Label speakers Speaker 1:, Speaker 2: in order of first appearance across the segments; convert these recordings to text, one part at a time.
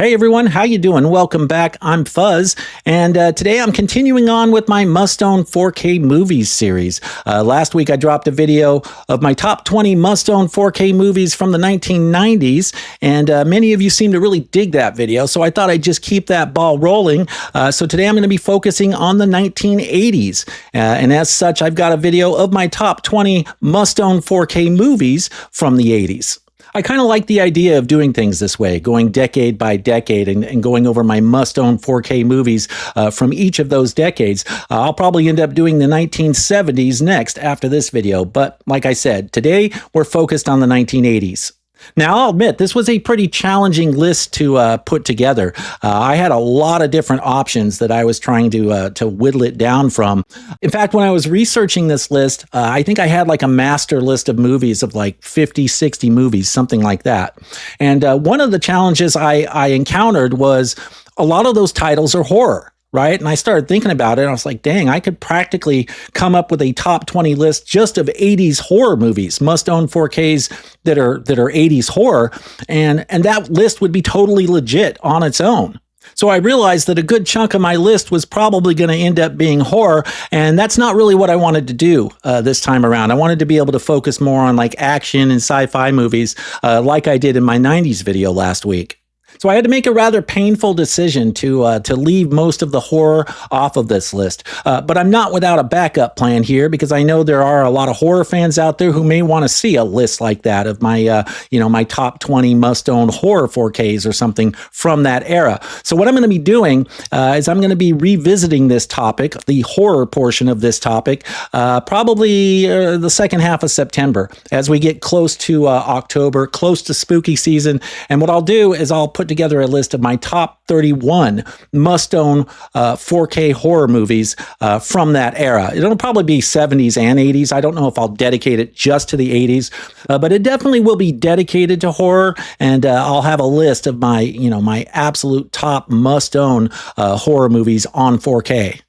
Speaker 1: Hey everyone, how you doing? Welcome back. I'm Fuzz, and today I'm continuing on with my must-own 4K movies series. Last week I dropped a video of my top 20 must-own 4K movies from the 1990s, and many of you seem to really dig that video, so I thought I'd just keep that ball rolling. So today I'm going to be focusing on the 1980s, and as such I've got a video of my top 20 must-own 4K movies from the 80s. I kind of like the idea of doing things this way, going decade by decade and going over my must-own 4K movies from each of those decades. I'll probably end up doing the 1970s next after this video, but like I said, today we're focused on the 1980s. Now, I'll admit, this was a pretty challenging list to put together. I had a lot of different options that I was trying to whittle it down from. In fact, when I was researching this list, I think I had like a master list of movies of like 50, 60 movies, something like that. And one of the challenges I encountered was a lot of those titles are horror. Right. And I started thinking about it. And I was like, dang, I could practically come up with a top 20 list just of 80s horror movies, must own 4Ks that are 80s horror. And that list would be totally legit on its own. So I realized that a good chunk of my list was probably going to end up being horror. And that's not really what I wanted to do this time around. I wanted to be able to focus more on like action and sci-fi movies like I did in my 90s video last week. So I had to make a rather painful decision to leave most of the horror off of this list. But I'm not without a backup plan here because I know there are a lot of horror fans out there who may want to see a list like that of my, my top 20 must-own horror 4Ks or something from that era. So what I'm going to be doing is I'm going to be revisiting this topic, the horror portion of this topic, probably the second half of September as we get close to October, close to spooky season. And what I'll do is I'll put together a list of my top 31 must-own 4K horror movies from that era. It'll probably be 70s and 80s. I don't know if I'll dedicate it just to the 80s, but it definitely will be dedicated to horror, and I'll have a list of my, my absolute top must-own horror movies on 4K.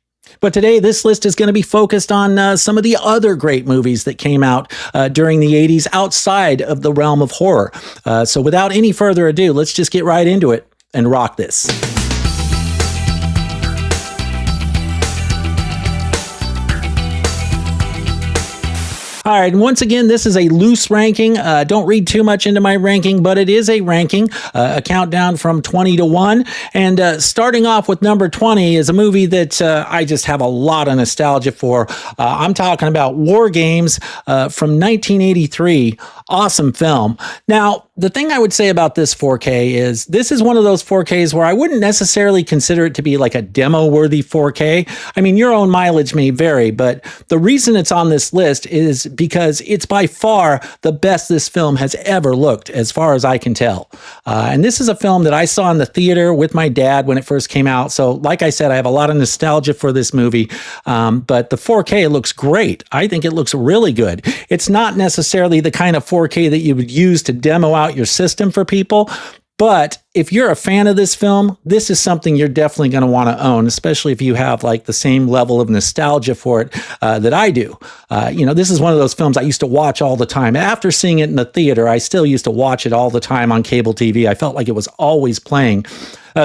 Speaker 1: But today, this list is going to be focused on some of the other great movies that came out during the 80s outside of the realm of horror. So without any further ado, let's just get right into it and rock this. All right, and once again, this is a loose ranking. Don't read too much into my ranking, but it is a ranking, a countdown from 20 to 1. And starting off with number 20 is a movie that I just have a lot of nostalgia for. I'm talking about War Games from 1983. Awesome film. Now, the thing I would say about this 4K is this is one of those 4Ks where I wouldn't necessarily consider it to be like a demo-worthy 4K. I mean, your own mileage may vary, but the reason it's on this list is because it's by far the best this film has ever looked, as far as I can tell. And this is a film that I saw in the theater with my dad when it first came out. So like I said, I have a lot of nostalgia for this movie, but the 4K looks great. I think it looks really good. It's not necessarily the kind of 4K that you would use to demo out your system for people, but if you're a fan of this film, this is something you're definitely going to want to own, especially if you have like the same level of nostalgia for it that I do. This is one of those films I used to watch all the time. After seeing it in the theater, I still used to watch it all the time on cable TV. I felt like it was always playing.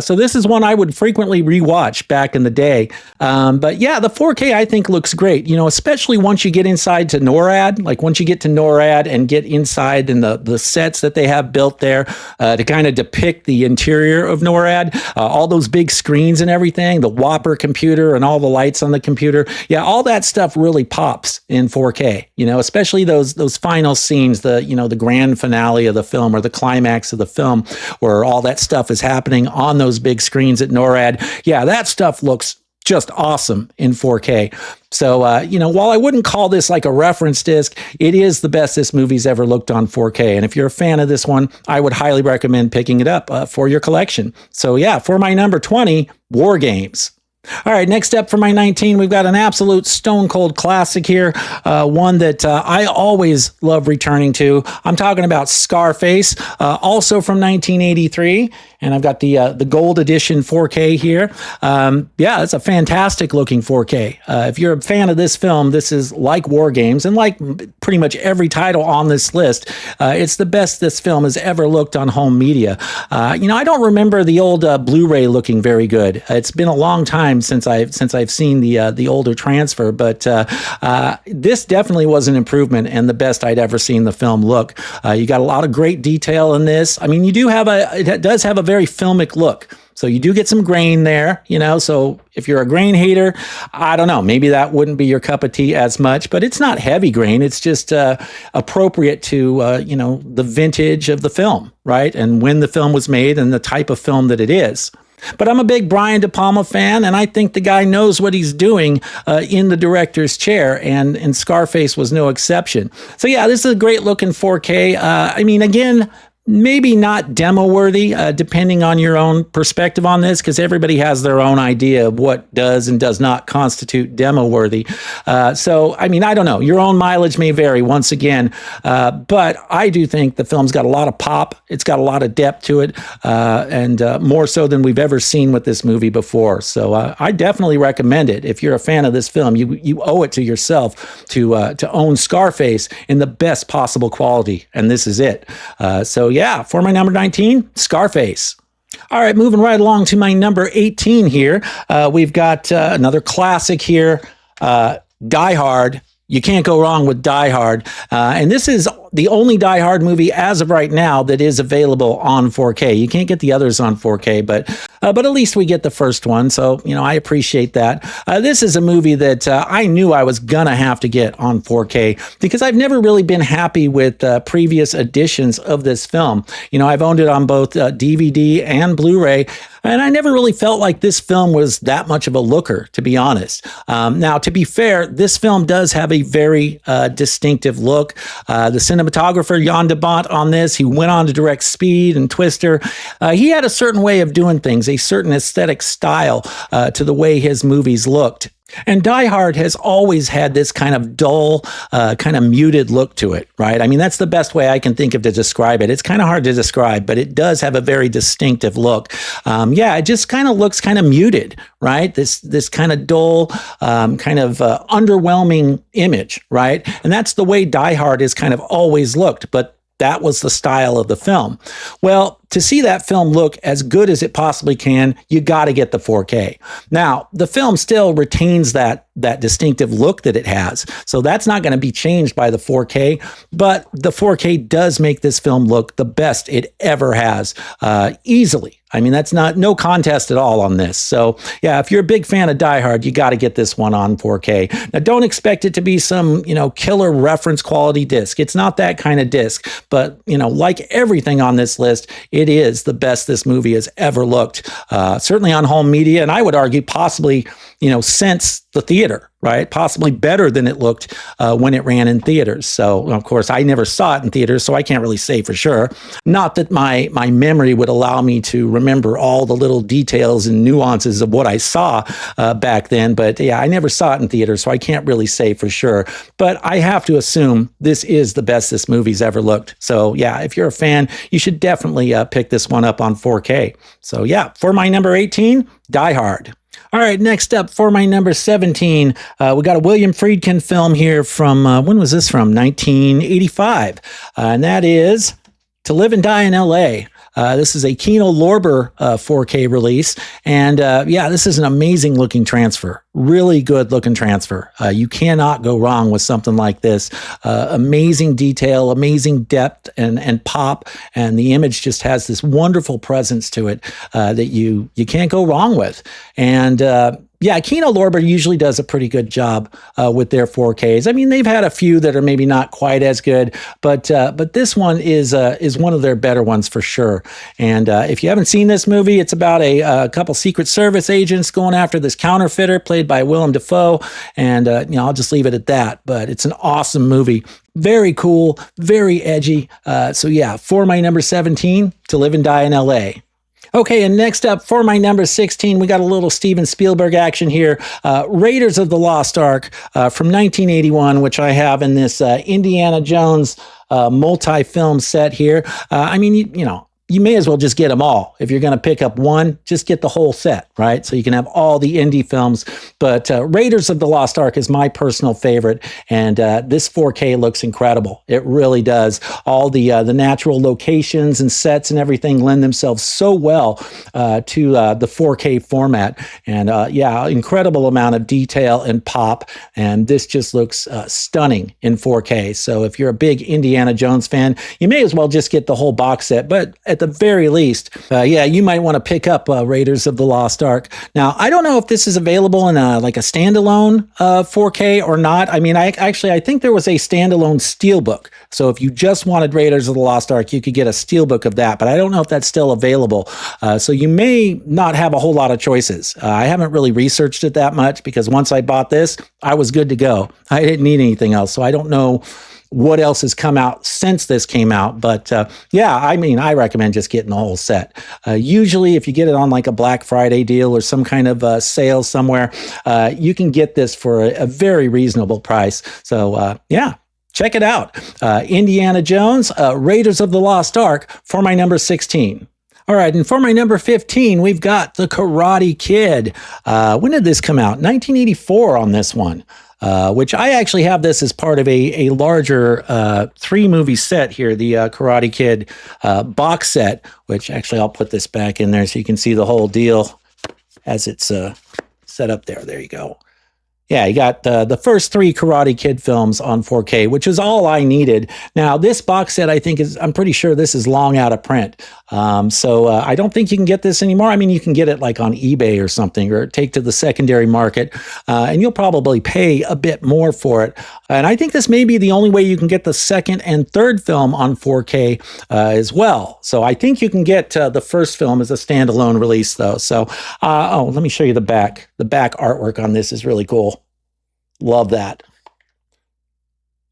Speaker 1: So this is one I would frequently rewatch back in the day. But yeah, the 4K I think looks great, especially once you get inside to NORAD, like once you get to NORAD and get inside in the sets that they have built there to kind of depict the interior of NORAD, all those big screens and everything, the Whopper computer and all the lights on the computer. Yeah, all that stuff really pops in 4K, especially those final scenes, the grand finale of the film or the climax of the film where all that stuff is happening on those big screens at NORAD. Yeah, that stuff looks just awesome in 4K. So, while I wouldn't call this like a reference disc, it is the best this movie's ever looked on 4K. And if you're a fan of this one, I would highly recommend picking it up for your collection. So yeah, for my number 20, War Games. All right, next up for my 19, we've got an absolute stone cold classic here, one that I always love returning to. I'm talking about Scarface, also from 1983. And I've got the gold edition 4K here. Yeah, it's a fantastic looking 4K. If you're a fan of this film, this is like War Games and like pretty much every title on this list. It's the best this film has ever looked on home media. I don't remember the old Blu-ray looking very good. It's been a long time since I've seen the older transfer, but this definitely was an improvement and the best I'd ever seen the film look. You got a lot of great detail in this. I mean, it does have a very filmic look. So you do get some grain there, so if you're a grain hater, I don't know, maybe that wouldn't be your cup of tea as much, but it's not heavy grain. It's just appropriate to, the vintage of the film, right? And when the film was made and the type of film that it is. But I'm a big Brian De Palma fan, and I think the guy knows what he's doing in the director's chair, and Scarface was no exception. So yeah, this is a great looking 4K. Again, maybe not demo worthy, depending on your own perspective on this, because everybody has their own idea of what does and does not constitute demo worthy. I don't know. Your own mileage may vary once again, but I do think the film's got a lot of pop. It's got a lot of depth to it, and more so than we've ever seen with this movie before. So I definitely recommend it. If you're a fan of this film, you owe it to yourself to own Scarface in the best possible quality, and this is it. Yeah, for my number 19, Scarface. All right, moving right along to my number 18 here. We've got another classic here, Die Hard. You can't go wrong with Die Hard. And this is the only Die Hard movie as of right now that is available on 4K. You can't get the others on 4K, but at least we get the first one. So, I appreciate that. This is a movie that I knew I was going to have to get on 4K because I've never really been happy with previous editions of this film. I've owned it on both DVD and Blu-ray, and I never really felt like this film was that much of a looker, to be honest. Now, to be fair, this film does have a very distinctive look. The cinematographer, Jan de Bont, on this, he went on to direct Speed and Twister. He had a certain way of doing things, a certain aesthetic style to the way his movies looked. And Die Hard has always had this kind of dull, kind of muted look to it, right? That's the best way I can think of to describe it. It's kind of hard to describe, but it does have a very distinctive look. It just kind of looks kind of muted, right? This kind of dull, kind of underwhelming image, right? And that's the way Die Hard has kind of always looked, but that was the style of the film. Well, to see that film look as good as it possibly can, you got to get the 4K. Now, the film still retains that distinctive look that it has. So that's not going to be changed by the 4K, but the 4K does make this film look the best it ever has, easily. That's no contest at all on this. So yeah, if you're a big fan of Die Hard, you got to get this one on 4K. Now, don't expect it to be some, killer reference quality disc. It's not that kind of disc, but like everything on this list, it is the best this movie has ever looked, certainly on home media, and I would argue possibly, since the theater, right? Possibly better than it looked when it ran in theaters. So, of course, I never saw it in theaters, so I can't really say for sure. Not that my memory would allow me to remember all the little details and nuances of what I saw back then, but yeah, I never saw it in theaters, so I can't really say for sure. But I have to assume this is the best this movie's ever looked. So yeah, if you're a fan, you should definitely pick this one up on 4K. So yeah, for my number 18, Die Hard. All right, next up for my number 17, we got a William Friedkin film here from, when was this from? 1985. And that is To Live and Die in L.A. This is a Kino Lorber 4K release. And this is an amazing looking transfer. Really good looking transfer. You cannot go wrong with something like this. Amazing detail, amazing depth and pop. And the image just has this wonderful presence to it that you can't go wrong with. And Kino Lorber usually does a pretty good job with their 4Ks. They've had a few that are maybe not quite as good, but this one is one of their better ones for sure. And if you haven't seen this movie, it's about a couple Secret Service agents going after this counterfeiter played by Willem Dafoe. And I'll just leave it at that. But it's an awesome movie. Very cool, very edgy. For my number 17, To Live and Die in L.A. Okay, and next up for my number 16, we got a little Steven Spielberg action here. Raiders of the Lost Ark from 1981, which I have in this Indiana Jones multi-film set here. you may as well just get them all. If you're going to pick up one, just get the whole set, right? So you can have all the indie films. But Raiders of the Lost Ark is my personal favorite, and this 4K looks incredible. It really does. All the natural locations and sets and everything lend themselves so well to the 4K format. And yeah, incredible amount of detail and pop, and this just looks stunning in 4K. So if you're a big Indiana Jones fan, you may as well just get the whole box set. But at the very least, yeah, you might want to pick up Raiders of the Lost Ark. Now, I don't know if this is available in like a standalone 4K or not. I mean, I think there was a standalone steelbook. So if you just wanted Raiders of the Lost Ark, you could get a steelbook of that. But I don't know if that's still available. So you may not have a whole lot of choices. I haven't really researched it that much because once I bought this, I was good to go. I didn't need anything else. So I don't know what else has come out since this came out. But yeah, I mean, I recommend just getting the whole set. Usually, if you get it on like a Black Friday deal or some kind of sale somewhere, you can get this for a very reasonable price. So yeah, check it out. Indiana Jones, Raiders of the Lost Ark for my number 16. All right, and for my number 15, we've got The Karate Kid. When did this come out? 1984 on this one. Which I actually have this as part of a larger 3-movie set here, the Karate Kid box set, which actually I'll put this back in there so you can see the whole deal as it's set up there. There you go. Yeah, you got the first 3 Karate Kid films on 4K, which is all I needed. Now, this box set, I'm pretty sure this is long out of print. So I don't think you can get this anymore. I mean, you can get it like on eBay or something, or take to the secondary market, and you'll probably pay a bit more for it. And I think this may be the only way you can get the second and third film on 4K as well. So I think you can get the first film as a standalone release, though. So, oh, let me show you the back. The back artwork on this is really cool. Love that.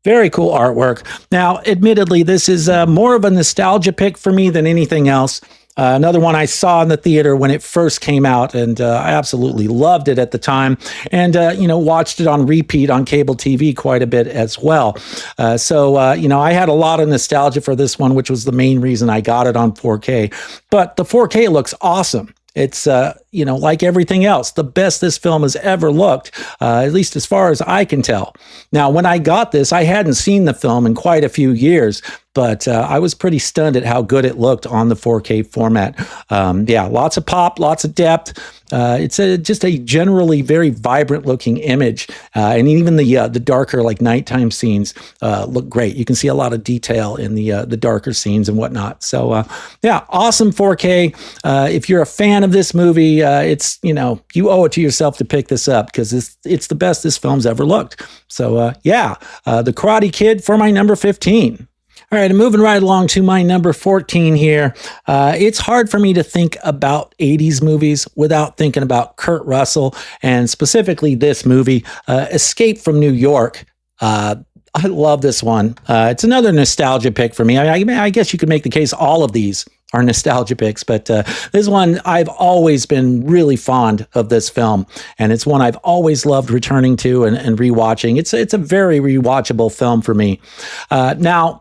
Speaker 1: Very cool artwork. Now, admittedly, this is more of a nostalgia pick for me than anything else. Another one I saw in the theater when it first came out, and I absolutely loved it at the time, and watched it on repeat on cable TV quite a bit as well. So I had a lot of nostalgia for this one, which was the main reason I got it on 4K. But the 4K looks awesome. It's, like everything else, the best this film has ever looked, at least as far as I can tell. Now, when I got this, I hadn't seen the film in quite a few years, but I was pretty stunned at how good it looked on the 4K format. Yeah, lots of pop, lots of depth. It's just a generally very vibrant looking image. And even the darker like nighttime scenes look great. You can see a lot of detail in the darker scenes and whatnot. So yeah, awesome 4K. If you're a fan of this movie, it's, you owe it to yourself to pick this up because it's the best this film's ever looked. So yeah, The Karate Kid for my number 15. All right, I'm moving right along to my number 14 here. It's hard for me to think about 80s movies without thinking about Kurt Russell, and specifically this movie, Escape from New York. I love this one. It's another nostalgia pick for me. I guess you could make the case all of these are nostalgia picks, but this one, I've always been really fond of this film, and it's one I've always loved returning to and rewatching. It's a very rewatchable film for me. Now,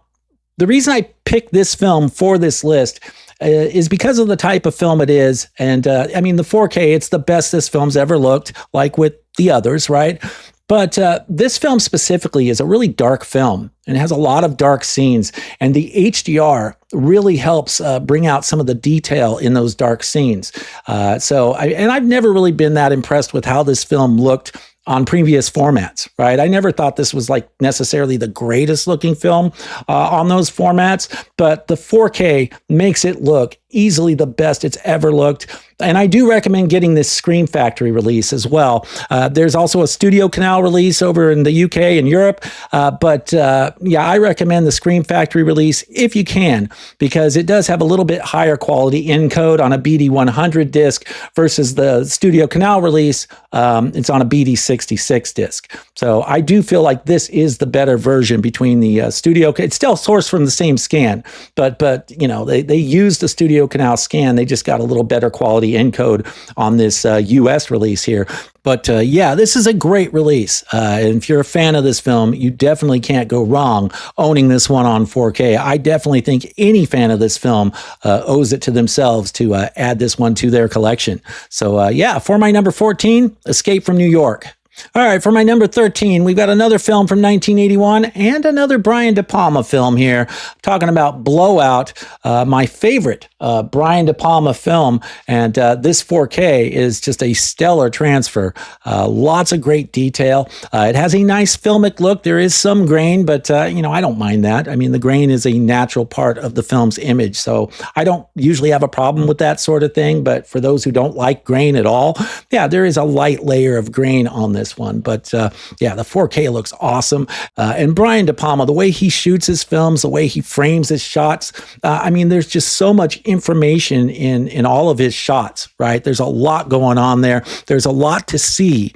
Speaker 1: the reason I picked this film for this list is because of the type of film it is. And I mean, the 4K, it's the best this film's ever looked, like with the others, right? But this film specifically is a really dark film and has a lot of dark scenes. And the HDR really helps bring out some of the detail in those dark scenes. And I've never really been that impressed with how this film looked on previous formats, right? I never thought this was like necessarily the greatest looking film on those formats, but the 4K makes it look easily the best it's ever looked. And I do recommend getting this Scream Factory release as well. There's also a Studio Canal release over in the UK and Europe. But yeah, I recommend the Scream Factory release if you can, because it does have a little bit higher quality encode on a BD100 disc versus the Studio Canal release. It's on a BD66 disc. So I do feel like this is the better version between the Studio. It's still sourced from the same scan, but they used the Studio video canal scan. They just got a little better quality encode on this US release here. But yeah, this is a great release. And if you're a fan of this film, you definitely can't go wrong owning this one on 4K. I definitely think any fan of this film owes it to themselves to add this one to their collection. So yeah, for my number 14, Escape from New York. All right, for my number 13, we've got another film from 1981 and another Brian De Palma film here. I'm talking about Blowout, my favorite Brian De Palma film. And this 4K is just a stellar transfer. Lots of great detail. It has a nice filmic look. There is some grain, but, you know, I don't mind that. I mean, the grain is a natural part of the film's image. So I don't usually have a problem with that sort of thing. But for those who don't like grain at all, yeah, there is a light layer of grain on this one. But yeah, the 4K looks awesome. And Brian De Palma, the way he shoots his films, the way he frames his shots, I mean, there's just so much information in all of his shots, right? There's a lot going on there. There's a lot to see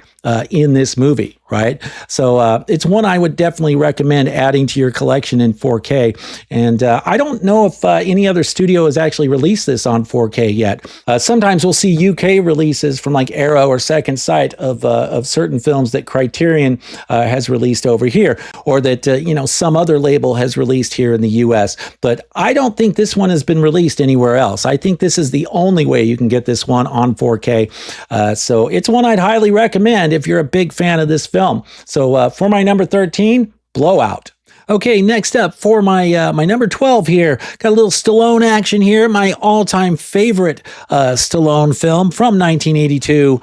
Speaker 1: in this movie, right? So it's one I would definitely recommend adding to your collection in 4K. And I don't know if any other studio has actually released this on 4K yet. Sometimes we'll see UK releases from like Arrow or Second Sight of certain films that Criterion has released over here, or that you know, some other label has released here in the US. But I don't think this one has been released anywhere else. I think this is the only way you can get this one on 4K. So it's one I'd highly recommend if you're a big fan of this film. So for my number 13, Blowout. Okay, next up for my my number 12 here, got a little Stallone action here. My all-time favorite Stallone film from 1982,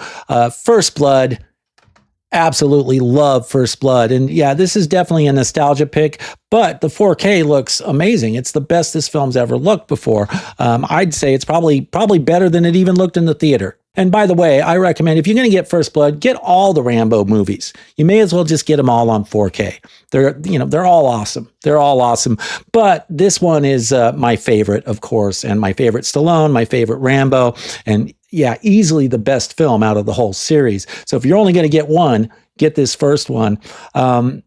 Speaker 1: First Blood. Absolutely love First Blood. And yeah, this is definitely a nostalgia pick, but the 4K looks amazing. It's the best this film's ever looked before. I'd say it's probably better than it even looked in the theater. And by the way, I recommend if you're going to get First Blood, get all the Rambo movies. You may as well just get them all on 4K. They're all awesome. They're all awesome. But this one is my favorite, of course, and my favorite Stallone, my favorite Rambo, and yeah, easily the best film out of the whole series. So if you're only going to get one, get this first one.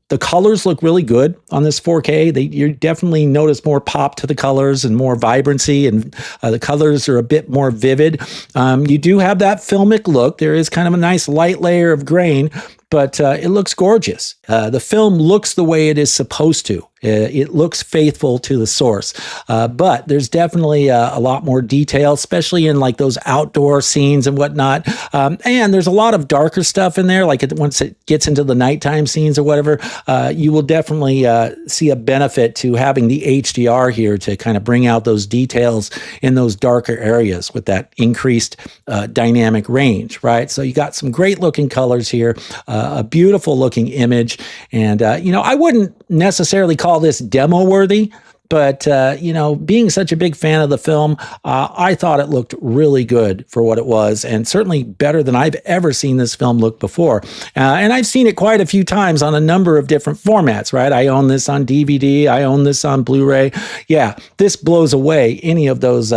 Speaker 1: The colors look really good on this 4K. You definitely notice more pop to the colors and more vibrancy, and the colors are a bit more vivid. You do have that filmic look. There is kind of a nice light layer of grain, but it looks gorgeous. The film looks the way it is supposed to. It looks faithful to the source, but there's definitely a lot more detail, especially in like those outdoor scenes and whatnot. And there's a lot of darker stuff in there, like once it gets into the nighttime scenes or whatever, you will definitely see a benefit to having the HDR here to kind of bring out those details in those darker areas with that increased dynamic range, right? So you got some great looking colors here, a beautiful looking image, and you know, I wouldn't necessarily call this demo worthy, but you know, being such a big fan of the film, I thought it looked really good for what it was, and certainly better than I've ever seen this film look before. And I've seen it quite a few times on a number of different formats, right? I own this on DVD, I own this on Blu-ray. Yeah, this blows away any of those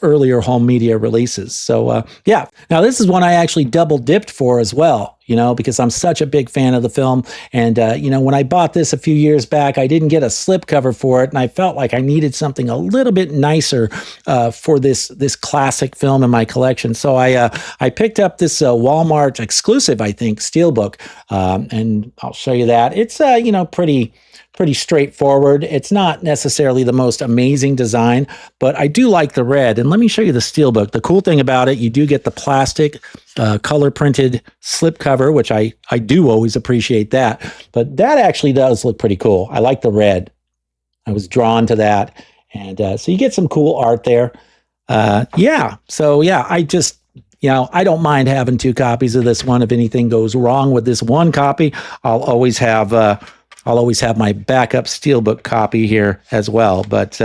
Speaker 1: earlier home media releases. So yeah, now this is one I actually double dipped for as well, you know, because I'm such a big fan of the film. And, you know, when I bought this a few years back, I didn't get a slipcover for it, and I felt like I needed something a little bit nicer for this classic film in my collection. So I picked up this Walmart exclusive, I think, Steelbook, and I'll show you that. It's, you know, pretty straightforward. It's not necessarily the most amazing design, but I do like the red. And let me show you the Steelbook. The cool thing about it, you do get the plastic color printed slipcover, which I do always appreciate that. But that actually does look pretty cool. I like the red. I was drawn to that. And so you get some cool art there. Yeah. So yeah, I just, you know, I don't mind having two copies of this one. If anything goes wrong with this one copy, I'll always have my backup Steelbook copy here as well. But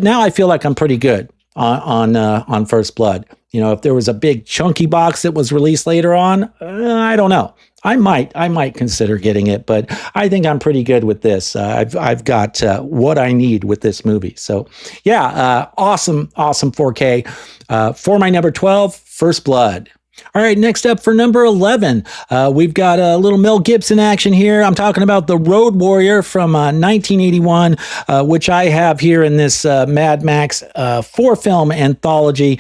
Speaker 1: now I feel like I'm pretty good on First Blood. You know, if there was a big chunky box that was released later on, I don't know. I might consider getting it, but I think I'm pretty good with this. I've got what I need with this movie. So yeah, awesome 4K. For my number 12, First Blood. All right, next up for number 11, we've got a little Mel Gibson action here. I'm talking about The Road Warrior from 1981, which I have here in this Mad Max 4-film anthology.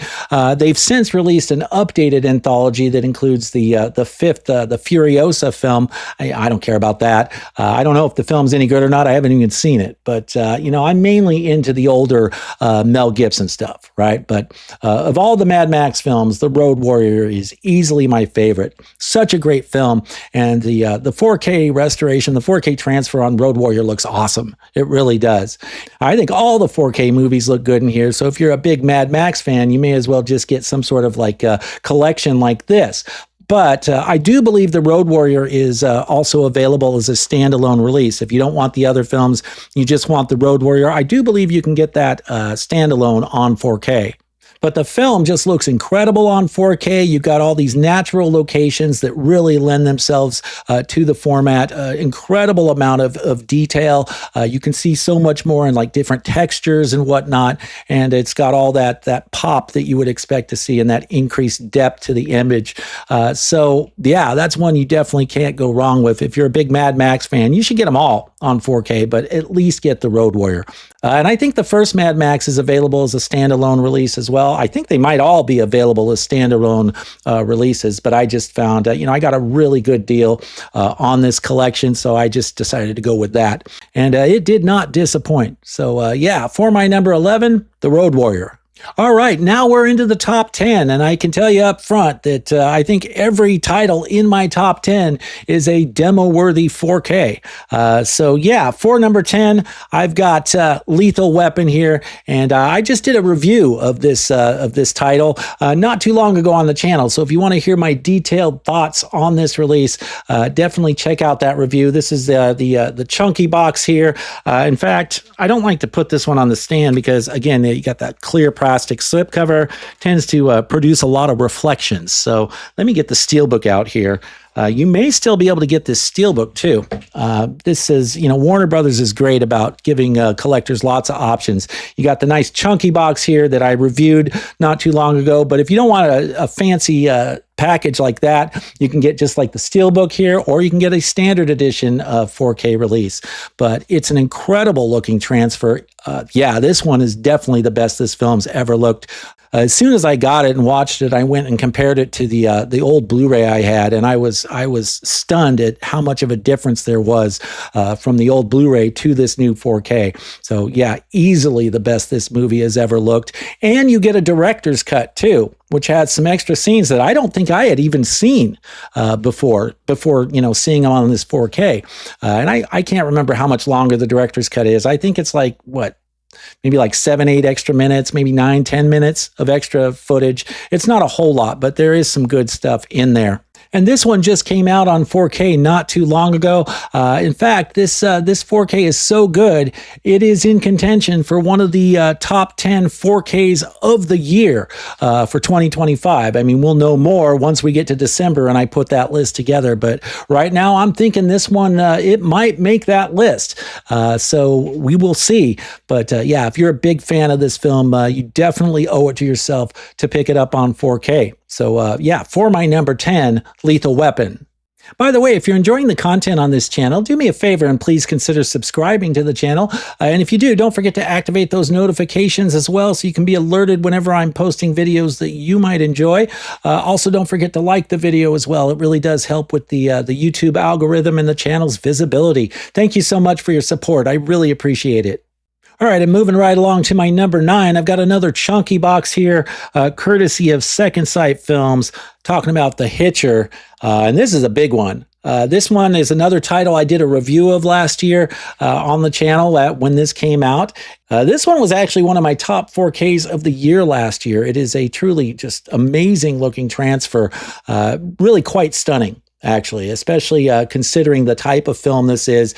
Speaker 1: They've since released an updated anthology that includes the fifth, the Furiosa film. I don't care about that. I don't know if the film's any good or not. I haven't even seen it, but I'm mainly into the older Mel Gibson stuff, right? But of all the Mad Max films, The Road Warrior is easily my favorite. Such a great film, and the 4K restoration, the 4K transfer on Road Warrior looks awesome. It really does. I think all the 4K movies look good in here, so if you're a big Mad Max fan, you may as well just get some sort of like collection like this. But I do believe The Road Warrior is also available as a standalone release. If you don't want the other films, you just want The Road Warrior, I do believe you can get that standalone on 4K. But the film just looks incredible on 4K. You've got all these natural locations that really lend themselves to the format. Incredible amount of detail. You can see so much more in like different textures and whatnot. And it's got all that pop that you would expect to see and that increased depth to the image. So yeah, that's one you definitely can't go wrong with. If you're a big Mad Max fan, you should get them all on 4K, but at least get The Road Warrior. And I think the first Mad Max is available as a standalone release as well. I think they might all be available as standalone releases, but I just found, I got a really good deal on this collection, so I just decided to go with that. And it did not disappoint. So yeah, for my number 11, The Road Warrior. All right, now we're into the top 10, and I can tell you up front that I think every title in my top 10 is a demo-worthy 4K. So yeah, for number 10, I've got Lethal Weapon here, and I just did a review of this title not too long ago on the channel. So if you want to hear my detailed thoughts on this release, definitely check out that review. This is the chunky box here. In fact, I don't like to put this one on the stand because, again, you got that clear plastic slipcover, tends to produce a lot of reflections. So let me get the steelbook out here. You may still be able to get this steelbook too. This is, Warner Brothers is great about giving collectors lots of options. You got the nice chunky box here that I reviewed not too long ago, but if you don't want a fancy package like that, you can get just like the steelbook here, or you can get a standard edition 4K release. But it's an incredible looking transfer. Yeah, this one is definitely the best this film's ever looked. As soon as I got it and watched it, I went and compared it to the old Blu-ray I had, and I was stunned at how much of a difference there was from the old Blu-ray to this new 4K. So yeah, easily the best this movie has ever looked. And you get a director's cut too, which had some extra scenes that I don't think I had even seen before seeing them on this 4K. And I can't remember how much longer the director's cut is. I think it's like, maybe like 7-8 extra minutes, maybe 9-10 minutes of extra footage. It's not a whole lot, but there is some good stuff in there. And this one just came out on 4K not too long ago. In fact, this 4K is so good, it is in contention for one of the top 10 4Ks of the year for 2025. I mean, we'll know more once we get to December and I put that list together. But right now, I'm thinking this one, it might make that list. So we will see. But yeah, if you're a big fan of this film, you definitely owe it to yourself to pick it up on 4K. So yeah, for my number 10, Lethal Weapon. By the way, if you're enjoying the content on this channel, do me a favor and please consider subscribing to the channel. And if you do, don't forget to activate those notifications as well so you can be alerted whenever I'm posting videos that you might enjoy. Also, don't forget to like the video as well. It really does help with the YouTube algorithm and the channel's visibility. Thank you so much for your support. I really appreciate it. All right, I'm moving right along to my number 9. I've got another chunky box here, courtesy of Second Sight Films, talking about The Hitcher. And this is a big one. This one is another title I did a review of last year on the channel when this came out. This one was actually one of my top 4Ks of the year last year. It is a truly just amazing looking transfer, really quite stunning. Actually, especially considering the type of film this is.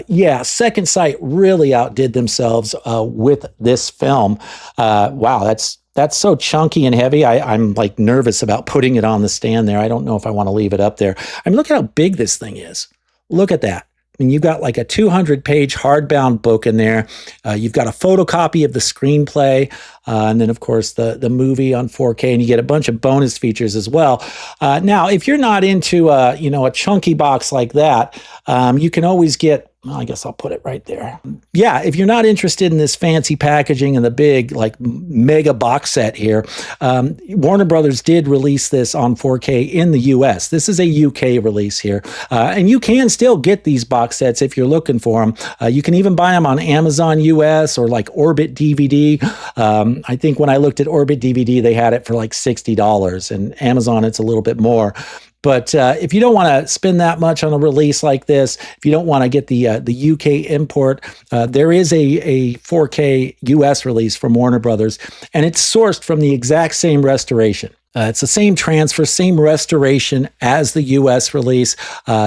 Speaker 1: Yeah, Second Sight really outdid themselves with this film. Wow, that's so chunky and heavy. I'm like nervous about putting it on the stand there. I don't know if I want to leave it up there. I mean, look at how big this thing is. Look at that. mean, you've got like a 200-page hardbound book in there. You've got a photocopy of the screenplay, and then, of course, the movie on 4K, and you get a bunch of bonus features as well. Now, if you're not into a chunky box like that, you can always get, well, I guess I'll put it right there. Yeah, if you're not interested in this fancy packaging and the big, like, mega box set here, Warner Brothers did release this on 4K in the US. This is a UK release here. And you can still get these box sets if you're looking for them. You can even buy them on Amazon US or like Orbit DVD. I think when I looked at Orbit DVD, they had it for like $60, and Amazon, it's a little bit more. But if you don't want to spend that much on a release like this, if you don't want to get the UK import, there is a 4K US release from Warner Brothers, and it's sourced from the exact same restoration. It's the same transfer, same restoration as the U.S. release,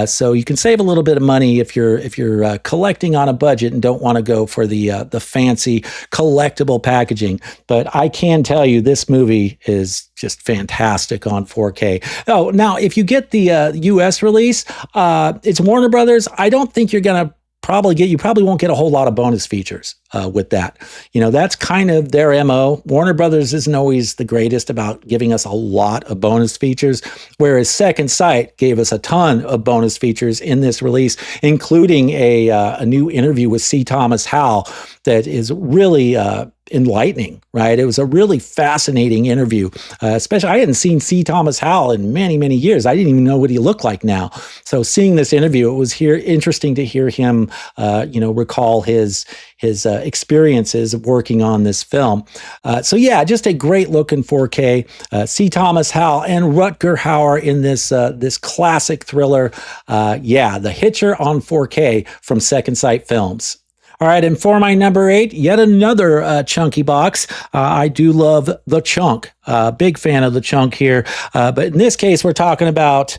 Speaker 1: so you can save a little bit of money if you're collecting on a budget and don't want to go for the fancy collectible packaging. But I can tell you, this movie is just fantastic on 4K. Oh, now if you get the U.S. release, it's Warner Brothers. I don't think you're gonna you probably won't get a whole lot of bonus features with that. That's kind of their MO. Warner Brothers isn't always the greatest about giving us a lot of bonus features, whereas Second Sight gave us a ton of bonus features in this release, including a new interview with C. Thomas Howell that is really enlightening, right? It was a really fascinating interview. Especially, I hadn't seen C. Thomas Howell in many, many years. I didn't even know what he looked like now. So seeing this interview, it was interesting to hear him, recall his experiences of working on this film. So yeah, just a great look in 4K. C. Thomas Howell and Rutger Hauer in this classic thriller. The Hitcher on 4K from Second Sight Films. All right, and for my number 8, yet another chunky box. I do love the chunk. Big fan of the chunk here. But in this case, we're talking about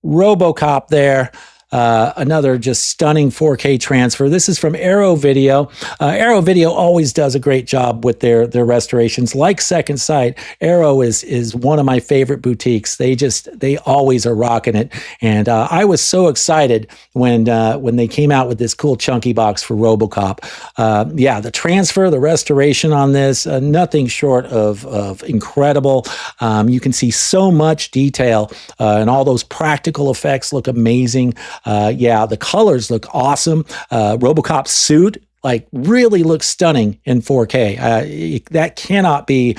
Speaker 1: RoboCop there. Another just stunning 4K transfer. This is from Arrow Video. Arrow Video always does a great job with their restorations. Like Second Sight, Arrow is one of my favorite boutiques. They always are rocking it. And I was so excited when they came out with this cool chunky box for RoboCop. The transfer, the restoration on this, nothing short of incredible. You can see so much detail, and all those practical effects look amazing. The colors look awesome. RoboCop's suit really looks stunning in 4K. That cannot be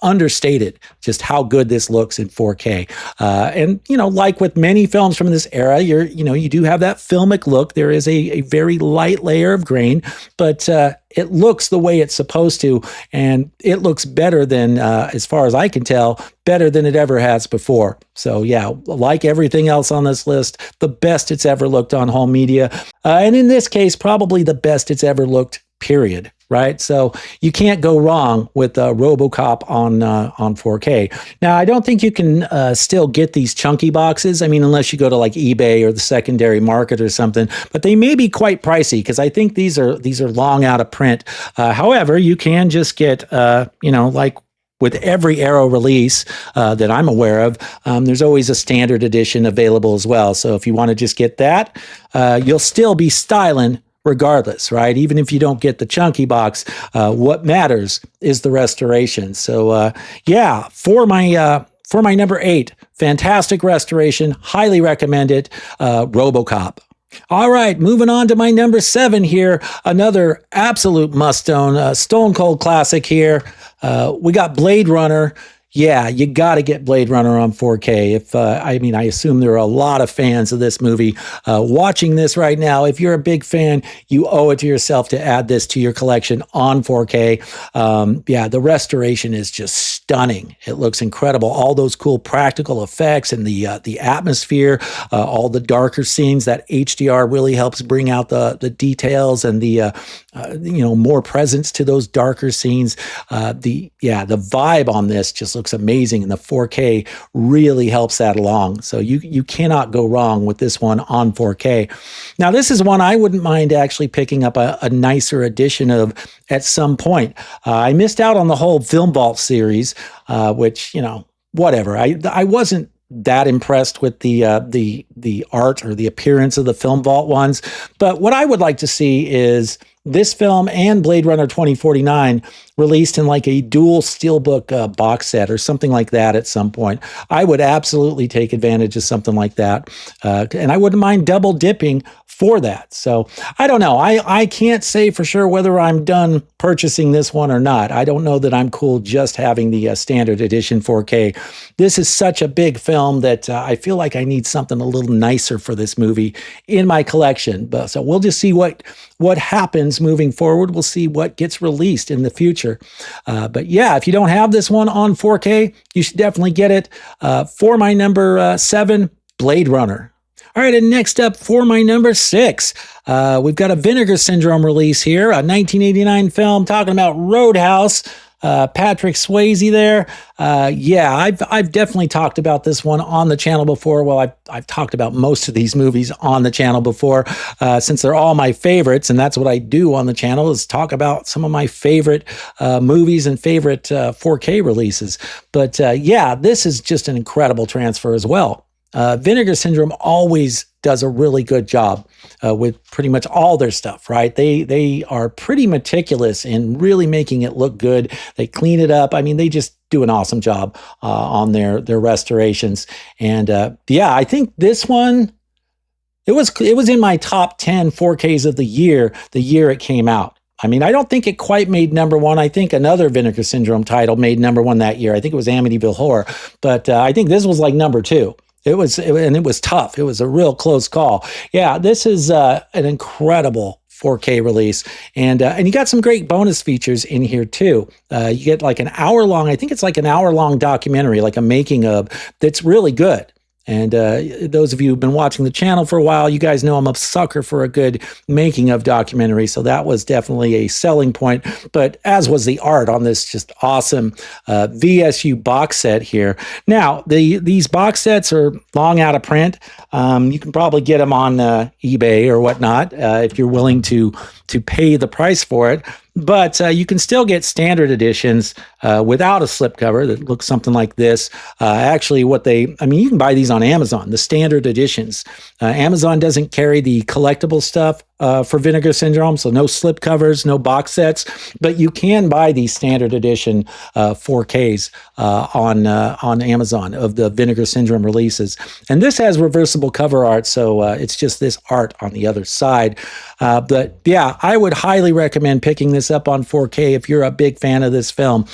Speaker 1: understated, just how good this looks in 4K. And like with many films from this era, you do have that filmic look. There is a very light layer of grain, but it looks the way it's supposed to, and it looks better than, as far as I can tell, better than it ever has before. So yeah, like everything else on this list, the best it's ever looked on home media. And in this case, probably the best it's ever looked, period. Right? So you can't go wrong with RoboCop on 4K. Now, I don't think you can still get these chunky boxes. I mean, unless you go to like eBay or the secondary market or something, but they may be quite pricey because I think these are long out of print. However, you can just get, like with every Arrow release that I'm aware of, there's always a standard edition available as well. So if you want to just get that, you'll still be styling regardless, right? Even if you don't get the chunky box, what matters is the restoration. So for my number 8, fantastic restoration, highly recommend it, RoboCop. All right, moving on to my number 7 here, another absolute must-own, stone cold classic here. We got Blade Runner. Yeah, you got to get Blade Runner on 4K. I assume there are a lot of fans of this movie watching this right now. If you're a big fan, you owe it to yourself to add this to your collection on 4K. The restoration is just stunning. It looks incredible. All those cool practical effects and the atmosphere, all the darker scenes, that HDR really helps bring out the details and the more presence to those darker scenes. The vibe on this just looks amazing, and the 4K really helps that along. So you cannot go wrong with this one on 4K. Now, this is one I wouldn't mind actually picking up a nicer edition of at some point. I missed out on the whole Film Vault series, which, whatever. I wasn't that impressed with the art or the appearance of the Film Vault ones. But what I would like to see is this film and Blade Runner 2049 released in like a dual steelbook box set or something like that at some point. I would absolutely take advantage of something like that. And I wouldn't mind double dipping for that. So I don't know. I can't say for sure whether I'm done purchasing this one or not. I don't know that I'm cool just having the standard edition 4K. This is such a big film that I feel like I need something a little nicer for this movie in my collection. But so we'll just see what happens moving forward. We'll see what gets released in the future. But yeah, if you don't have this one on 4K, you should definitely get it. For my number 7, Blade Runner. All right, and next up for my number 6, we've got a Vinegar Syndrome release here, a 1989 film talking about Roadhouse. Patrick Swayze there. Yeah, I've definitely talked about this one on the channel before. Well, I've talked about most of these movies on the channel before, since they're all my favorites, and that's what I do on the channel is talk about some of my favorite movies and favorite 4K releases. But yeah, this is just an incredible transfer as well. Vinegar Syndrome always does a really good job with pretty much all their stuff, right? They are pretty meticulous in really making it look good. They clean it up. I mean, they just do an awesome job on their restorations. And yeah, I think this one, it was in my top 10 4Ks of the year it came out. I mean, I don't think it quite made number 1. I think another Vinegar Syndrome title made number 1 that year. I think it was Amityville Horror, but I think this was like number 2. It was tough. It was a real close call. Yeah, this is an incredible 4K release, and you got some great bonus features in here too. You get like an hour-long, I think it's like an hour-long documentary, like a making of, that's really good. And those of you who've been watching the channel for a while, you guys know I'm a sucker for a good making of documentary. So that was definitely a selling point. But as was the art on this just awesome VSU box set here. Now, these box sets are long out of print. You can probably get them on eBay or whatnot if you're willing to pay the price for it. But you can still get standard editions without a slipcover that looks something like this. Actually, you can buy these on Amazon, the standard editions. Amazon doesn't carry the collectible stuff for Vinegar Syndrome, so no slipcovers, no box sets, but you can buy the standard edition 4Ks on Amazon of the Vinegar Syndrome releases. And this has reversible cover art, so it's just this art on the other side. But yeah, I would highly recommend picking this up on 4K if you're a big fan of this film,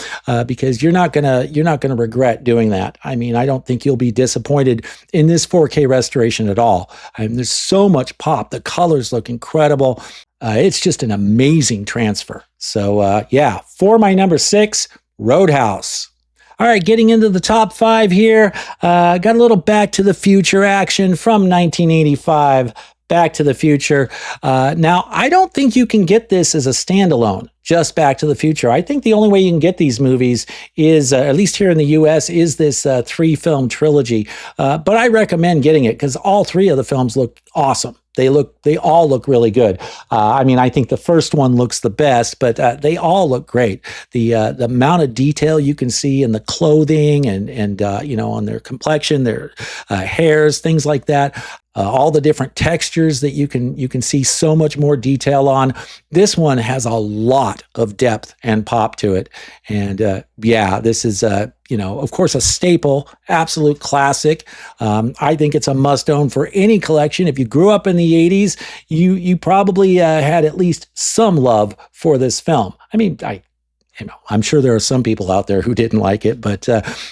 Speaker 1: because you're not gonna regret doing that. I mean, I don't think you'll be disappointed in this 4K restoration at all. I mean, there's so much pop. The colors look incredible. It's just an amazing transfer. So yeah, for my number 6, Roadhouse. All right, getting into the top 5 here. Got a little Back to the Future action from 1985. Back to the Future. Now, I don't think you can get this as a standalone, just Back to the Future. I think the only way you can get these movies is, at least here in the US, is this 3-film trilogy. But I recommend getting it because all 3 of the films look awesome. They all look really good. I mean, I think the first one looks the best, but they all look great. The amount of detail you can see in the clothing and on their complexion, their hairs, things like that. All the different textures that you can see so much more detail on. This one has a lot of depth and pop to it. And yeah, this is, of course, a staple, absolute classic. I think it's a must-own for any collection. If you grew up in the 80s, you probably had at least some love for this film. I mean, I'm sure there are some people out there who didn't like it, but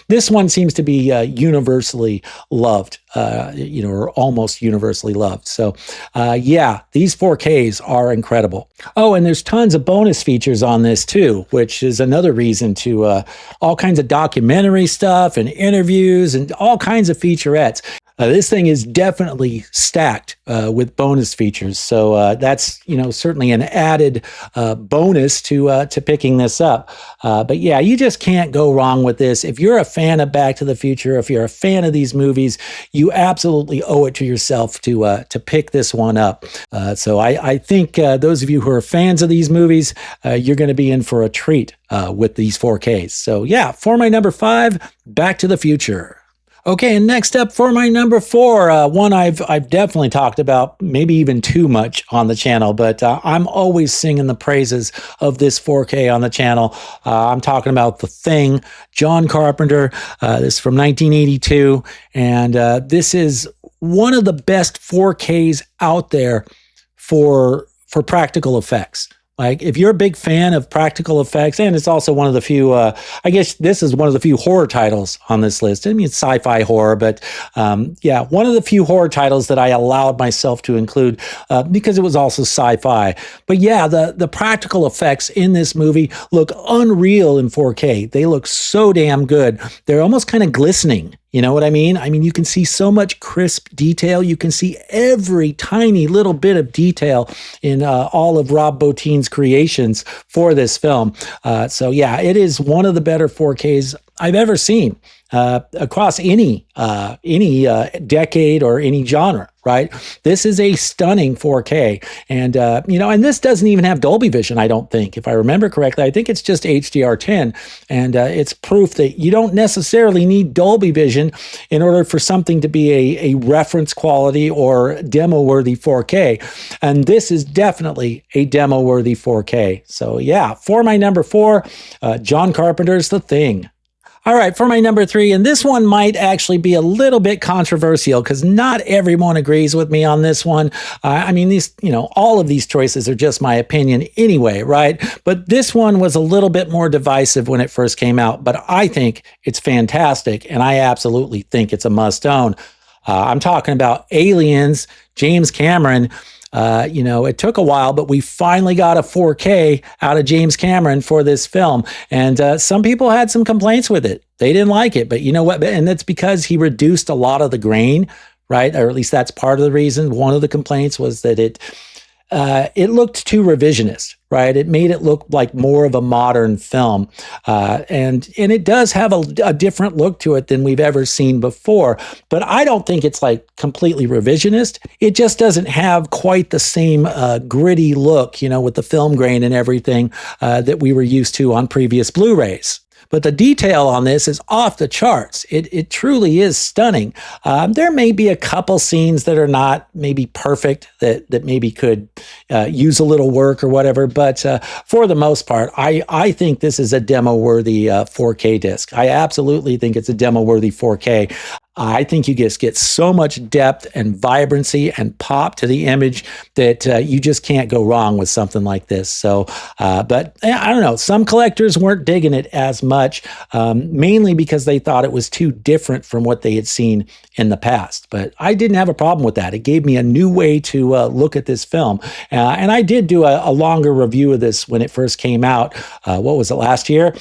Speaker 1: this one seems to be universally loved, or almost universally loved. So, yeah, these 4Ks are incredible. Oh, and there's tons of bonus features on this too, which is another reason to all kinds of documentary stuff and interviews and all kinds of featurettes. This thing is definitely stacked with bonus features, so that's certainly an added bonus to picking this up. But yeah, you just can't go wrong with this. If you're a fan of Back to the Future, if you're a fan of these movies, you absolutely owe it to yourself to pick this one up. So I think those of you who are fans of these movies, you're going to be in for a treat with these 4Ks. So yeah, for my number 5, Back to the Future. Okay, and next up for my number four, one I've definitely talked about, maybe even too much on the channel, but I'm always singing the praises of this 4K on the channel. I'm talking about The Thing, John Carpenter. This is from 1982, and this is one of the best 4Ks out there for practical effects. Like, if you're a big fan of practical effects, and it's also one of the few, I guess this is one of the few horror titles on this list. I mean, it's sci-fi horror, but yeah, one of the few horror titles that I allowed myself to include because it was also sci-fi. But yeah, the practical effects in this movie look unreal in 4K. They look so damn good. They're almost kind of glistening. You know what I mean? I mean, you can see so much crisp detail. You can see every tiny little bit of detail in all of Rob Bottin's creations for this film. So yeah, it is one of the better 4Ks I've ever seen across any decade or any genre. Right? This is a stunning 4K. And, and this doesn't even have Dolby Vision, I don't think. If I remember correctly, I think it's just HDR10. And it's proof that you don't necessarily need Dolby Vision in order for something to be a reference quality or demo-worthy 4K. And this is definitely a demo-worthy 4K. So yeah, for my number four, John Carpenter's The Thing. All right, for my number three, and this one might actually be a little bit controversial because not everyone agrees with me on this one. I mean, all of these choices are just my opinion anyway, right? But this one was a little bit more divisive when it first came out, but I think it's fantastic, and I absolutely think it's a must-own. I'm talking about Aliens, James Cameron. It took a while, but we finally got a 4K out of James Cameron for this film. And some people had some complaints with it. They didn't like it, but you know what? And that's because he reduced a lot of the grain, right? Or at least that's part of the reason. One of the complaints was that it looked too revisionist, right? It made it look like more of a modern film. And it does have a different look to it than we've ever seen before. But I don't think it's like completely revisionist. It just doesn't have quite the same gritty look, with the film grain and everything that we were used to on previous Blu-rays. But the detail on this is off the charts. It truly is stunning. There may be a couple scenes that are not maybe perfect, that maybe could use a little work or whatever. But for the most part, I think this is a demo-worthy 4K disc. I absolutely think it's a demo-worthy 4K. I think you just get so much depth and vibrancy and pop to the image that you just can't go wrong with something like this. So, but I don't know. Some collectors weren't digging it as much, mainly because they thought it was too different from what they had seen in the past. But I didn't have a problem with that. It gave me a new way to look at this film. And I did do a longer review of this when it first came out. What was it, last year?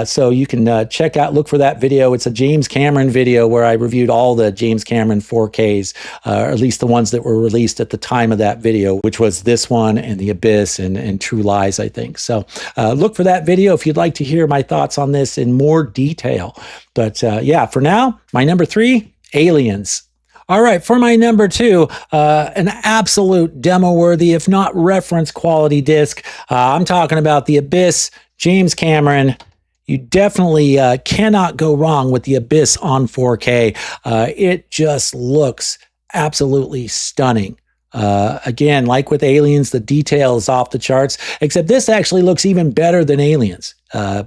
Speaker 1: So you can look for that video. It's a James Cameron video where I reviewed all the James Cameron 4Ks, or at least the ones that were released at the time of that video, which was this one and The Abyss and True Lies, I think. So look for that video if you'd like to hear my thoughts on this in more detail. But yeah, for now, my number three, Aliens. All right, for my number two, an absolute demo-worthy, if not reference quality disc. I'm talking about The Abyss, James Cameron. You definitely cannot go wrong with The Abyss on 4K. It just looks absolutely stunning. Again, like with Aliens, the detail is off the charts, except this actually looks even better than Aliens.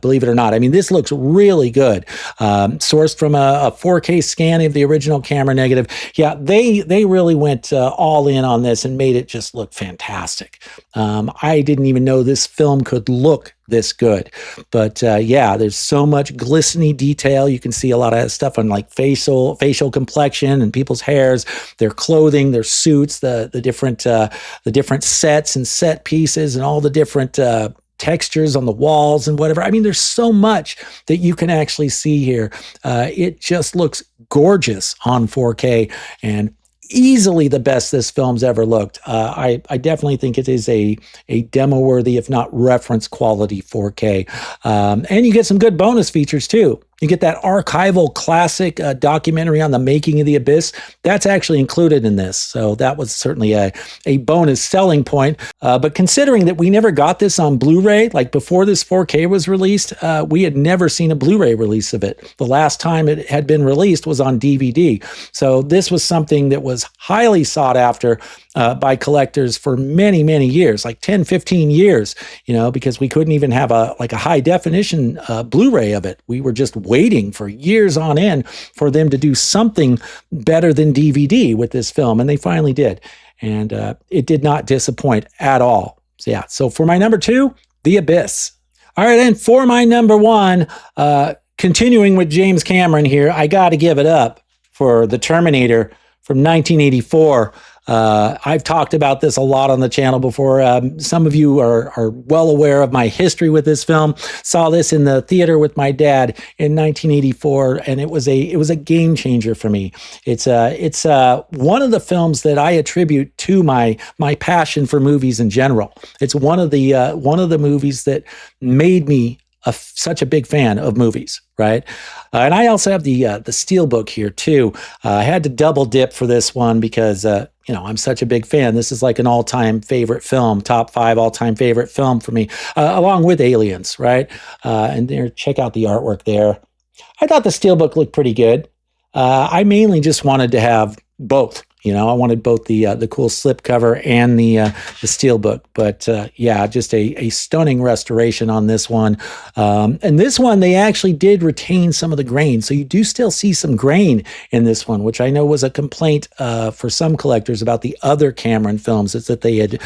Speaker 1: Believe it or not. I mean, this looks really good. Sourced from a 4K scan of the original camera negative. Yeah, they really went all in on this and made it just look fantastic. I didn't even know this film could look this good. But yeah, there's so much glistening detail. You can see a lot of stuff on like facial complexion and people's hairs, their clothing, their suits, the different sets and set pieces and all the different textures on the walls and whatever. I mean, there's so much that you can actually see here. It just looks gorgeous on 4K and easily the best this film's ever looked. I definitely think it is a demo-worthy, if not reference quality 4K. And you get some good bonus features too. You get that archival classic documentary on the making of The Abyss. That's actually included in this. So that was certainly a bonus selling point. But considering that we never got this on Blu-ray, like before this 4K was released, we had never seen a Blu-ray release of it. The last time it had been released was on DVD. So this was something that was highly sought after by collectors for many, many years, like 10, 15 years, because we couldn't even have a high definition Blu-ray of it. We were just waiting for years on end for them to do something better than DVD with this film, and they finally did. And it did not disappoint at all. So yeah, so for my number 2, The Abyss. All right, and for my number 1, continuing with James Cameron here, I got to give it up for The Terminator from 1984. I've talked about this a lot on the channel before. Some of you are well aware of my history with this film. Saw this in the theater with my dad in 1984, and it was a game changer for me. It's one of the films that I attribute to my passion for movies in general. It's one of the movies that made me such a big fan of movies, right? And I also have the Steelbook here too. I had to double dip for this one because I'm such a big fan. This is like an all-time favorite film, top 5 all-time favorite film for me, along with Aliens, right? And there, check out the artwork there. I thought the Steelbook looked pretty good. I mainly just wanted to have both. I wanted both the cool slipcover and the Steelbook. But yeah, just a stunning restoration on this one. And this one, they actually did retain some of the grain. So you do still see some grain in this one, which I know was a complaint for some collectors about the other Cameron films, is that they had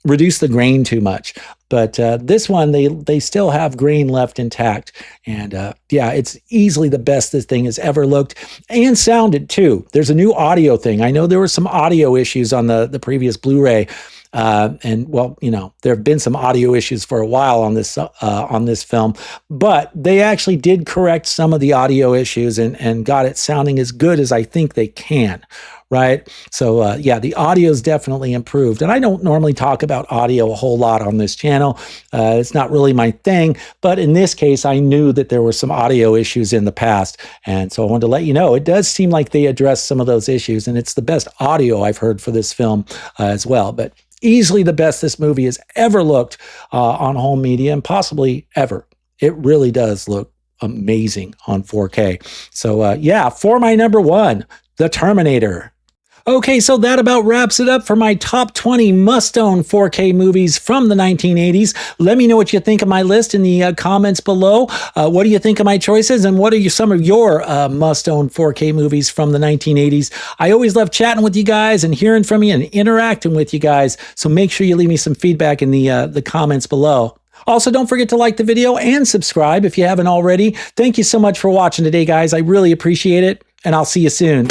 Speaker 1: reduced the grain too much. But this one, they still have grain left intact. And yeah, it's easily the best this thing has ever looked and sounded too. There's a new audio thing. I know there were some audio issues on the previous Blu-ray. And well, there have been some audio issues for a while on this film, but they actually did correct some of the audio issues and got it sounding as good as I think they can. Right. So yeah, the audio is definitely improved. And I don't normally talk about audio a whole lot on this channel. It's not really my thing. But in this case, I knew that there were some audio issues in the past. And so I wanted to let you know, it does seem like they addressed some of those issues. And it's the best audio I've heard for this film as well. But easily the best this movie has ever looked on home media, and possibly ever. It really does look amazing on 4K. So yeah, for my number 1, The Terminator. Okay, so that about wraps it up for my top 20 must-own 4K movies from the 1980s. Let me know what you think of my list in the comments below. What do you think of my choices, and what are some of your must-own 4K movies from the 1980s? I always love chatting with you guys and hearing from you and interacting with you guys, so make sure you leave me some feedback in the comments below. Also, don't forget to like the video and subscribe if you haven't already. Thank you so much for watching today, guys. I really appreciate it, and I'll see you soon.